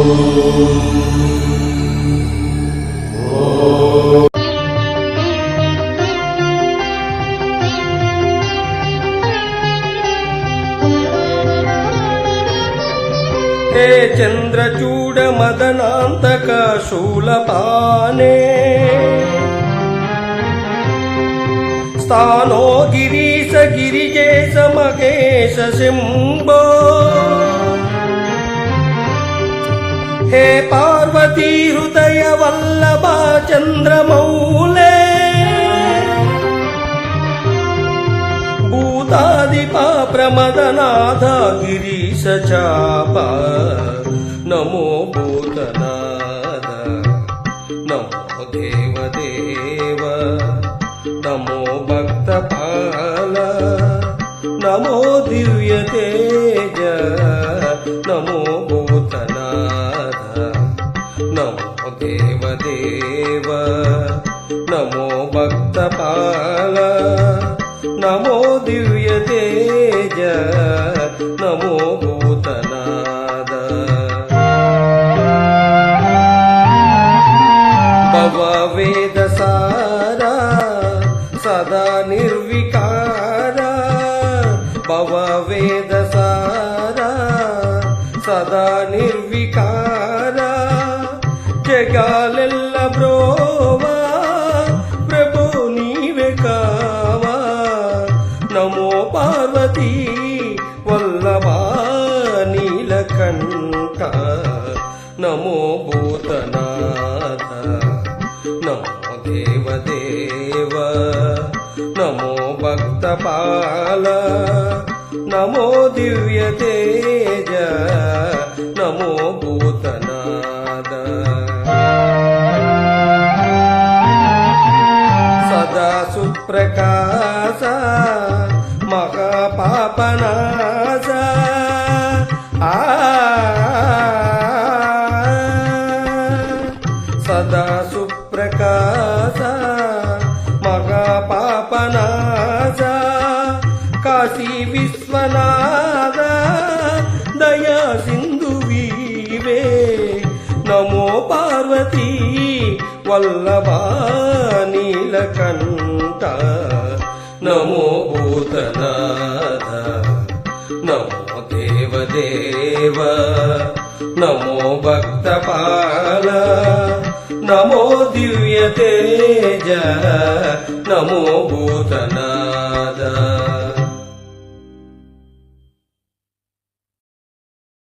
हे चंद्रचूड मदनांतक शूलपाने स्थानो गिरीश गिरिजेश महेश शंभो हे पार्वती हृदय वल्लभ चंद्रमौले भूतादिपा प्रमदनाथ गिरीश चाप नमो भूतनाथ नमो देवदेव नमो भक्तपाल नमो दिव्य तेज नमो भूतनाथ नमो देवदेव नमो भक्तपाल नमो दिव्य तेज नमो भूतनाथ भव वेद सारा सदा निर्विकार भव वेद सारा सदा निर्विकार जगालेल्ल ब्रोवा प्रभु नीवे कावा नमो पार्वती वल्लभा नीलकंठ नमो भूतनाथ नमो देवदेव नमो भक्तपाल नमो दिव्य तेज नमो भूतनाथ सदा सुप्रकाश महापापनाश सदा सुप्रकाश महापापनाश काशी विश्वनाथ दया सिंधु वीवे नमो पार्वती वल्लभा नीलकंठ नमो भूतनाथ नमो देवदेव नमो भक्तपाल नमो दिव्य तेज नमो भूतनाथ